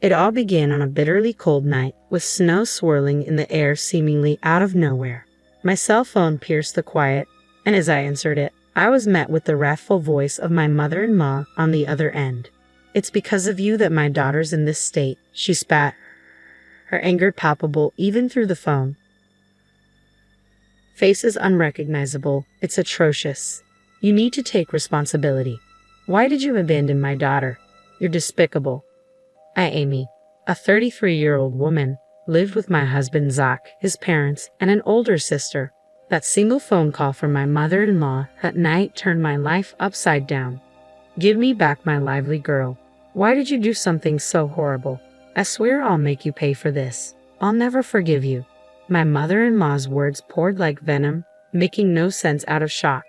It all began on a bitterly cold night, with snow swirling in the air seemingly out of nowhere. My cell phone pierced the quiet, and as I answered it, I was met with the wrathful voice of my mother-in-law on the other end. "It's because of you that my daughter's in this state," she spat, her anger palpable even through the phone. Face is unrecognizable. It's atrocious. You need to take responsibility. Why did you abandon my daughter? You're despicable. Amy, a 33-year-old woman, lived with my husband Zach, his parents, and an older sister. That single phone call from my mother-in-law that night turned my life upside down. Give me back my lively girl. Why did you do something so horrible? I swear I'll make you pay for this. I'll never forgive you. My mother-in-law's words poured like venom, making no sense out of shock.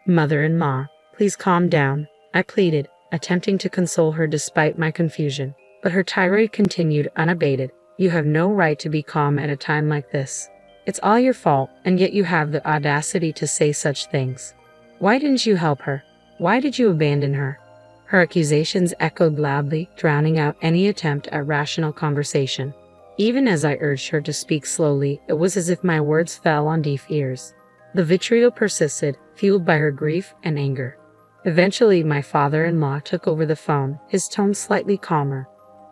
Mother-in-law, please calm down, I pleaded, attempting to console her despite my confusion. But her tirade continued unabated. You have no right to be calm at a time like this. It's all your fault, and yet you have the audacity to say such things. Why didn't you help her? Why did you abandon her? Her accusations echoed loudly, drowning out any attempt at rational conversation. Even as I urged her to speak slowly, it was as if my words fell on deaf ears. The vitriol persisted, fueled by her grief and anger. Eventually, my father-in-law took over the phone, his tone slightly calmer.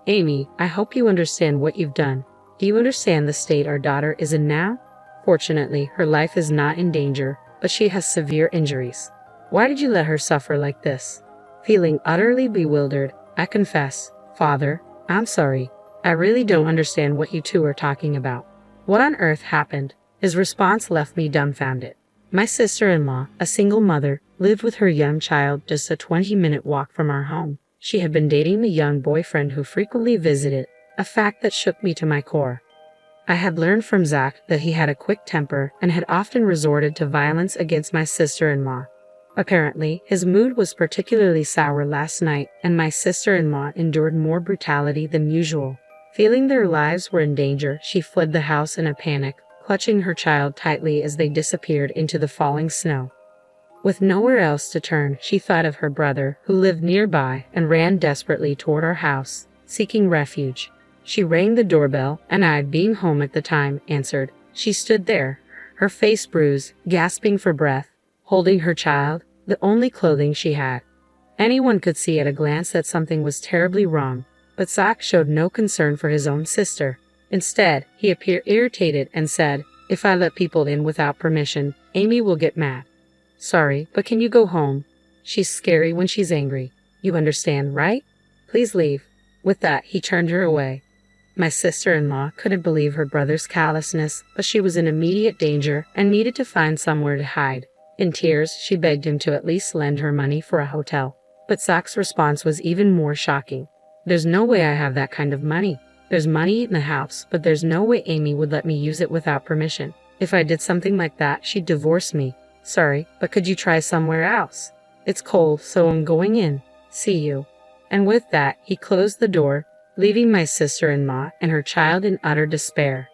Amy, I hope you understand what you've done. Do you understand the state our daughter is in now? Fortunately, her life is not in danger, but she has severe injuries. Why did you let her suffer like this? Feeling utterly bewildered, I confess, Father, I'm sorry. I really don't understand what you two are talking about. What on earth happened? His response left me dumbfounded. My sister-in-law, a single mother, lived with her young child just a 20-minute walk from our home. She had been dating the young boyfriend who frequently visited, a fact that shook me to my core. I had learned from Zach that he had a quick temper and had often resorted to violence against my sister-in-law. Apparently, his mood was particularly sour last night, and my sister-in-law endured more brutality than usual. Feeling their lives were in danger, she fled the house in a panic, clutching her child tightly as they disappeared into the falling snow. With nowhere else to turn, she thought of her brother, who lived nearby, and ran desperately toward our house, seeking refuge. She rang the doorbell, and I, being home at the time, answered. She stood there, her face bruised, gasping for breath, holding her child, the only clothing she had. Anyone could see at a glance that something was terribly wrong, but Zach showed no concern for his own sister. Instead, he appeared irritated and said, "If I let people in without permission, Amy will get mad. Sorry, but can you go home? She's scary when she's angry. You understand, right? Please leave." With that, he turned her away. My sister-in-law couldn't believe her brother's callousness, but she was in immediate danger and needed to find somewhere to hide. In tears, she begged him to at least lend her money for a hotel. But Zach's response was even more shocking. "There's no way I have that kind of money. There's money in the house, but there's no way Amy would let me use it without permission. If I did something like that, she'd divorce me. Sorry, but could you try somewhere else? It's cold, so I'm going in. See you." And with that, he closed the door, leaving my sister-in-law and her child in utter despair.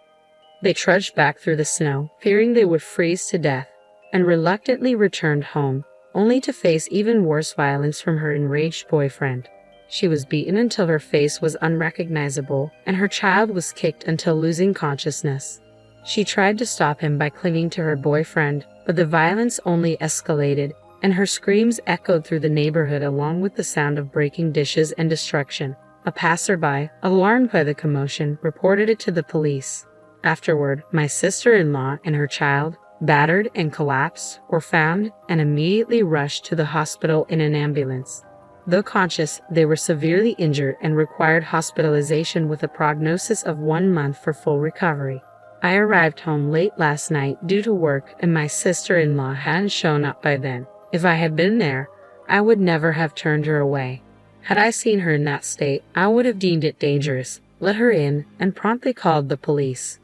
They trudged back through the snow, fearing they would freeze to death, and reluctantly returned home, only to face even worse violence from her enraged boyfriend. She was beaten until her face was unrecognizable, and her child was kicked until losing consciousness. She tried to stop him by clinging to her boyfriend, but the violence only escalated, and her screams echoed through the neighborhood along with the sound of breaking dishes and destruction. A passerby, alarmed by the commotion, reported it to the police. Afterward, my sister-in-law and her child, battered and collapsed, were found and immediately rushed to the hospital in an ambulance. Though conscious, they were severely injured and required hospitalization with a prognosis of 1 month for full recovery. I arrived home late last night due to work, and my sister-in-law hadn't shown up by then. If I had been there, I would never have turned her away. Had I seen her in that state, I would have deemed it dangerous, let her in, and promptly called the police.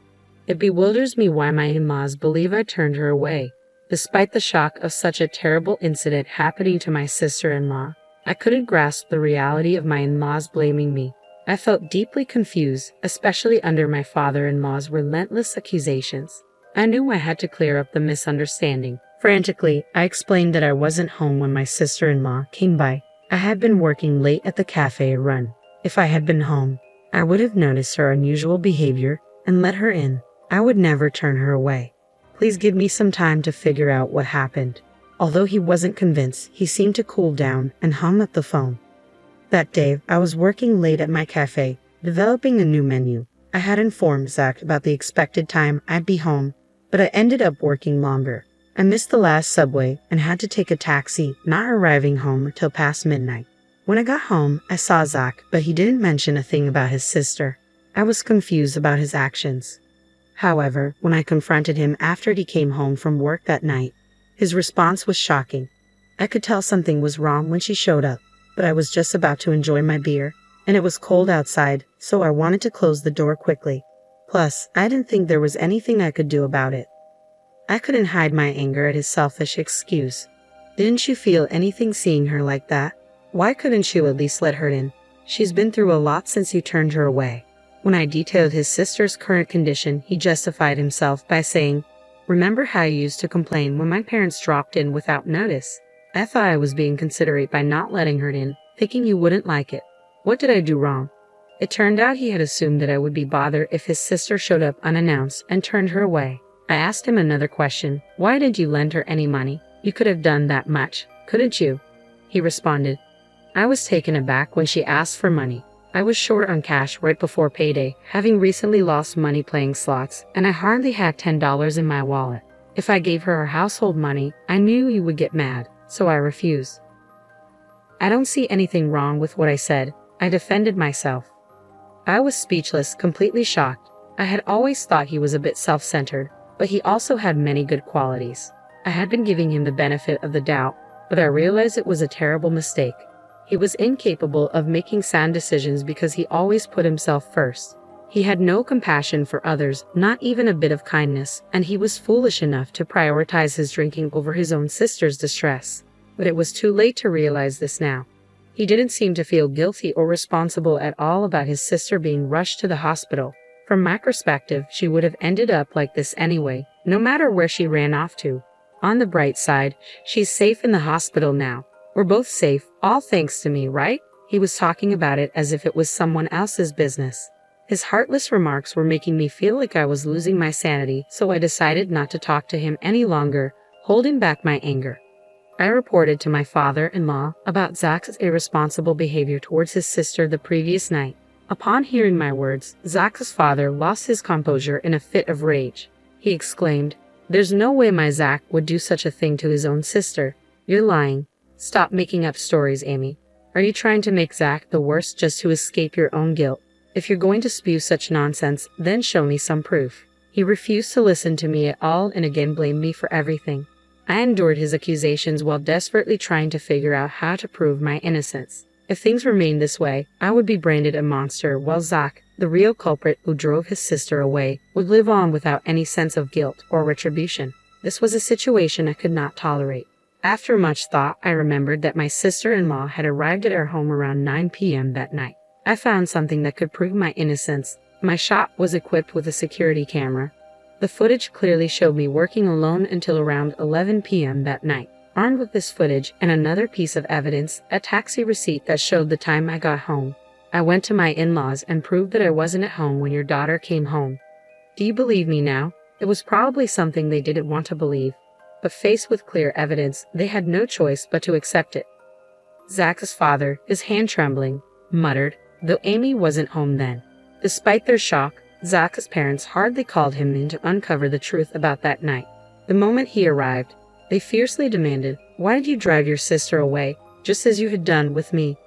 It bewilders me why my in-laws believe I turned her away. Despite the shock of such a terrible incident happening to my sister-in-law, I couldn't grasp the reality of my in-laws blaming me. I felt deeply confused, especially under my father-in-law's relentless accusations. I knew I had to clear up the misunderstanding. Frantically, I explained that I wasn't home when my sister-in-law came by. I had been working late at the cafe run. If I had been home, I would have noticed her unusual behavior and let her in. I would never turn her away. Please give me some time to figure out what happened. Although he wasn't convinced, he seemed to cool down and hung up the phone. That day, I was working late at my cafe, developing a new menu. I had informed Zach about the expected time I'd be home, but I ended up working longer. I missed the last subway and had to take a taxi, not arriving home until past midnight. When I got home, I saw Zach, but he didn't mention a thing about his sister. I was confused about his actions. However, when I confronted him after he came home from work that night, his response was shocking. I could tell something was wrong when she showed up, but I was just about to enjoy my beer, and it was cold outside, so I wanted to close the door quickly. Plus, I didn't think there was anything I could do about it. I couldn't hide my anger at his selfish excuse. Didn't you feel anything seeing her like that? Why couldn't you at least let her in? She's been through a lot since you turned her away. When I detailed his sister's current condition, he justified himself by saying, "Remember how you used to complain when my parents dropped in without notice? I thought I was being considerate by not letting her in, thinking you wouldn't like it. What did I do wrong?" It turned out he had assumed that I would be bothered if his sister showed up unannounced and turned her away. I asked him another question. "Why did you lend her any money? You could have done that much, couldn't you?" He responded, "I was taken aback when she asked for money. I was short on cash right before payday, having recently lost money playing slots, and I hardly had $10 in my wallet. If I gave her household money, I knew you would get mad, so I refused." I don't see anything wrong with what I said. I defended myself. I was speechless, completely shocked. I had always thought he was a bit self-centered, but he also had many good qualities. I had been giving him the benefit of the doubt, but I realized it was a terrible mistake. He was incapable of making sound decisions because he always put himself first. He had no compassion for others, not even a bit of kindness, and he was foolish enough to prioritize his drinking over his own sister's distress. But it was too late to realize this now. He didn't seem to feel guilty or responsible at all about his sister being rushed to the hospital. From my perspective, she would have ended up like this anyway, no matter where she ran off to. On the bright side, she's safe in the hospital now. We're both safe, all thanks to me, right? He was talking about it as if it was someone else's business. His heartless remarks were making me feel like I was losing my sanity, so I decided not to talk to him any longer, holding back my anger. I reported to my father-in-law about Zach's irresponsible behavior towards his sister the previous night. Upon hearing my words, Zach's father lost his composure in a fit of rage. He exclaimed, "There's no way my Zach would do such a thing to his own sister. You're lying. Stop making up stories, Amy. Are you trying to make Zach the worst just to escape your own guilt? If you're going to spew such nonsense, then show me some proof." He refused to listen to me at all and again blamed me for everything. I endured his accusations while desperately trying to figure out how to prove my innocence. If things remained this way, I would be branded a monster, while Zach, the real culprit who drove his sister away, would live on without any sense of guilt or retribution. This was a situation I could not tolerate. After much thought, I remembered that my sister-in-law had arrived at our home around 9 p.m. that night. I found something that could prove my innocence. My shop was equipped with a security camera. The footage clearly showed me working alone until around 11 p.m. that night. Armed with this footage and another piece of evidence, a taxi receipt that showed the time I got home, I went to my in-laws and proved that I wasn't at home when your daughter came home. Do you believe me now? It was probably something they didn't want to believe, but faced with clear evidence, they had no choice but to accept it. Zach's father, his hand trembling, muttered, though Amy wasn't home then. Despite their shock, Zach's parents hardly called him in to uncover the truth about that night. The moment he arrived, they fiercely demanded, "Why did you drive your sister away, just as you had done with me?"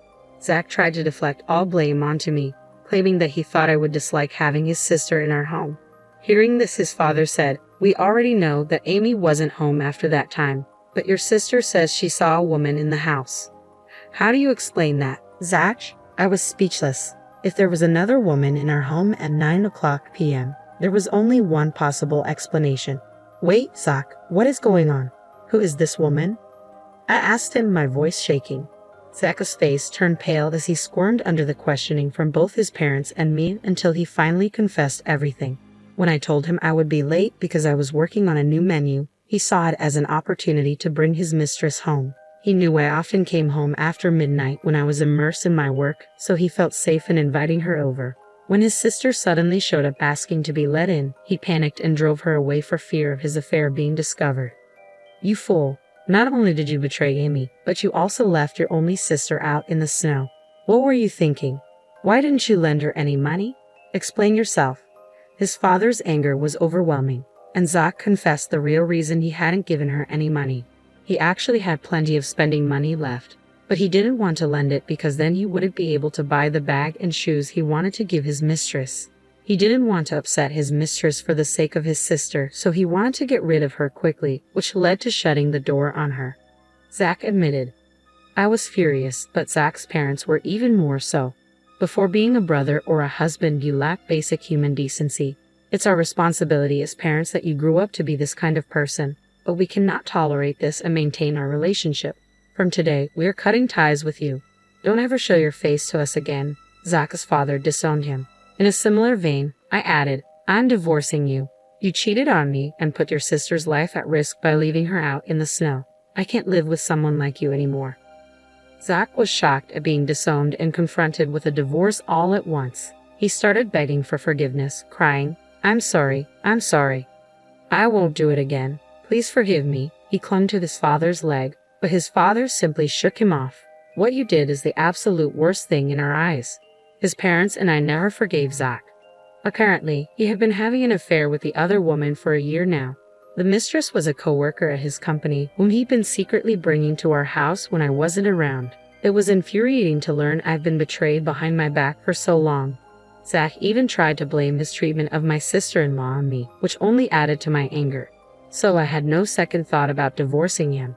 Zach tried to deflect all blame onto me, claiming that he thought I would dislike having his sister in our home. Hearing this, his father said, "We already know that Amy wasn't home after that time, but your sister says she saw a woman in the house. How do you explain that, Zach?" I was speechless. If there was another woman in our home at 9 p.m., there was only one possible explanation. "Wait, Zach, what is going on? Who is this woman?" I asked him, my voice shaking. Zach's face turned pale as he squirmed under the questioning from both his parents and me until he finally confessed everything. When I told him I would be late because I was working on a new menu, he saw it as an opportunity to bring his mistress home. He knew I often came home after midnight when I was immersed in my work, so he felt safe in inviting her over. When his sister suddenly showed up asking to be let in, he panicked and drove her away for fear of his affair being discovered. You fool. Not only did you betray Amy, but you also left your only sister out in the snow. What were you thinking? Why didn't you lend her any money? Explain yourself. His father's anger was overwhelming, and Zach confessed the real reason he hadn't given her any money. He actually had plenty of spending money left, but he didn't want to lend it because then he wouldn't be able to buy the bag and shoes he wanted to give his mistress. He didn't want to upset his mistress for the sake of his sister, so he wanted to get rid of her quickly, which led to shutting the door on her. Zach admitted. I was furious, but Zach's parents were even more so. Before being a brother or a husband, you lack basic human decency. It's our responsibility as parents that you grew up to be this kind of person, but we cannot tolerate this and maintain our relationship. From today, we are cutting ties with you. Don't ever show your face to us again. Zach's father disowned him. In a similar vein, I added, I'm divorcing you. You cheated on me and put your sister's life at risk by leaving her out in the snow. I can't live with someone like you anymore. Zach was shocked at being disowned and confronted with a divorce all at once. He started begging for forgiveness, crying, I'm sorry. I won't do it again. Please forgive me. He clung to his father's leg, but his father simply shook him off. What you did is the absolute worst thing in our eyes. His parents and I never forgave Zach. Apparently, he had been having an affair with the other woman for a year now. The mistress was a co-worker at his company whom he'd been secretly bringing to our house when I wasn't around. It was infuriating to learn I've been betrayed behind my back for so long. Zach even tried to blame his treatment of my sister-in-law on me, which only added to my anger. So I had no second thought about divorcing him.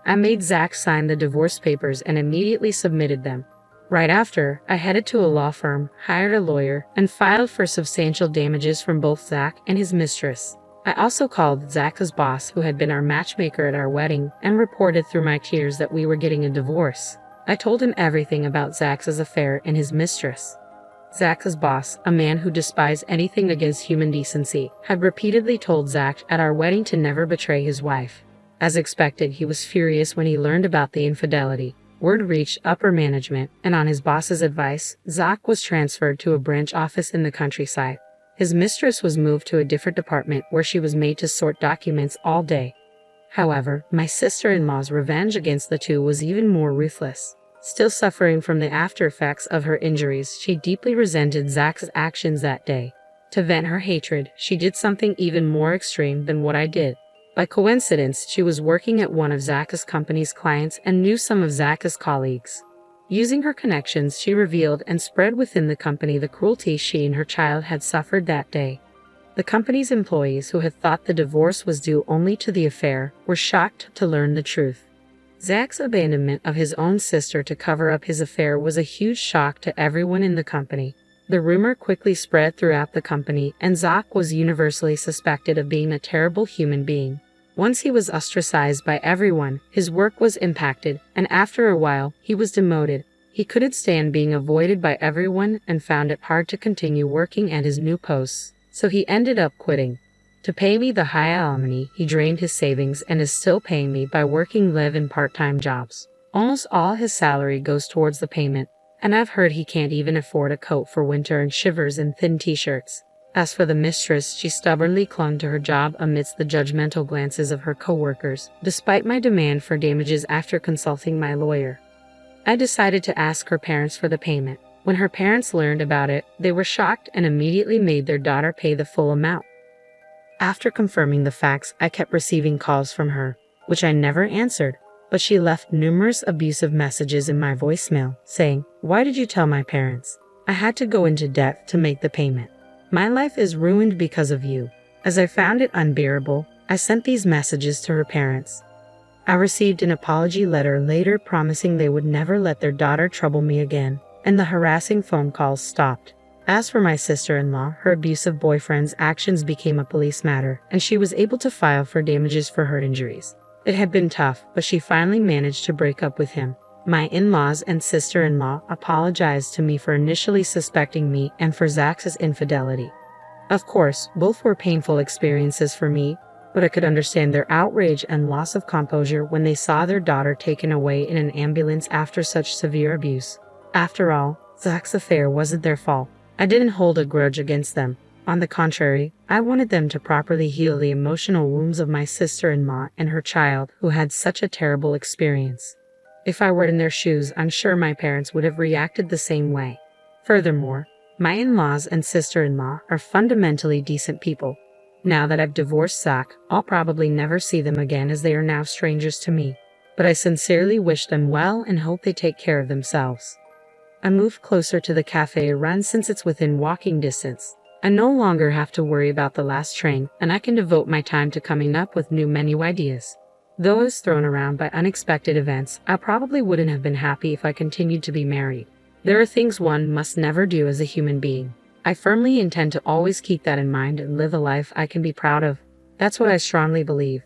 I made Zach sign the divorce papers and immediately submitted them. Right after, I headed to a law firm, hired a lawyer, and filed for substantial damages from both Zach and his mistress. I also called Zach's boss, who had been our matchmaker at our wedding, and reported through my tears that we were getting a divorce. I told him everything about Zach's affair and his mistress. Zach's boss, a man who despised anything against human decency, had repeatedly told Zach at our wedding to never betray his wife. As expected, he was furious when he learned about the infidelity. Word reached upper management, and on his boss's advice, Zach was transferred to a branch office in the countryside. His mistress was moved to a different department where she was made to sort documents all day. However, my sister-in-law's revenge against the two was even more ruthless. Still suffering from the after effects of her injuries, she deeply resented Zach's actions that day. To vent her hatred, she did something even more extreme than what I did. By coincidence, she was working at one of Zach's company's clients and knew some of Zach's colleagues. Using her connections, she revealed and spread within the company the cruelty she and her child had suffered that day. The company's employees, who had thought the divorce was due only to the affair, were shocked to learn the truth. Zach's abandonment of his own sister to cover up his affair was a huge shock to everyone in the company. The rumor quickly spread throughout the company, and Zach was universally suspected of being a terrible human being. Once he was ostracized by everyone, his work was impacted, and after a while, he was demoted. He couldn't stand being avoided by everyone and found it hard to continue working at his new posts, so he ended up quitting. To pay me the high alimony, he drained his savings and is still paying me by working live-in part-time jobs. Almost all his salary goes towards the payment, and I've heard he can't even afford a coat for winter and shivers in thin t-shirts. As for the mistress, she stubbornly clung to her job amidst the judgmental glances of her co-workers, despite my demand for damages after consulting my lawyer. I decided to ask her parents for the payment. When her parents learned about it, they were shocked and immediately made their daughter pay the full amount. After confirming the facts, I kept receiving calls from her, which I never answered, but she left numerous abusive messages in my voicemail, saying, "Why did you tell my parents? I had to go into debt to make the payment. My life is ruined because of you." As I found it unbearable, I sent these messages to her parents. I received an apology letter later promising they would never let their daughter trouble me again, and the harassing phone calls stopped. As for my sister-in-law, her abusive boyfriend's actions became a police matter, and she was able to file for damages for her injuries. It had been tough, but she finally managed to break up with him. My in-laws and sister-in-law apologized to me for initially suspecting me and for Zach's infidelity. Of course, both were painful experiences for me, but I could understand their outrage and loss of composure when they saw their daughter taken away in an ambulance after such severe abuse. After all, Zach's affair wasn't their fault. I didn't hold a grudge against them. On the contrary, I wanted them to properly heal the emotional wounds of my sister-in-law and her child who had such a terrible experience. If I were in their shoes, I'm sure my parents would have reacted the same way. Furthermore, my in-laws and sister-in-law are fundamentally decent people. Now that I've divorced Zach, I'll probably never see them again as they are now strangers to me. But I sincerely wish them well and hope they take care of themselves. I moved closer to the cafe run since it's within walking distance. I no longer have to worry about the last train, and I can devote my time to coming up with new menu ideas. Though I was thrown around by unexpected events, I probably wouldn't have been happy if I continued to be married. There are things one must never do as a human being. I firmly intend to always keep that in mind and live a life I can be proud of. That's what I strongly believe.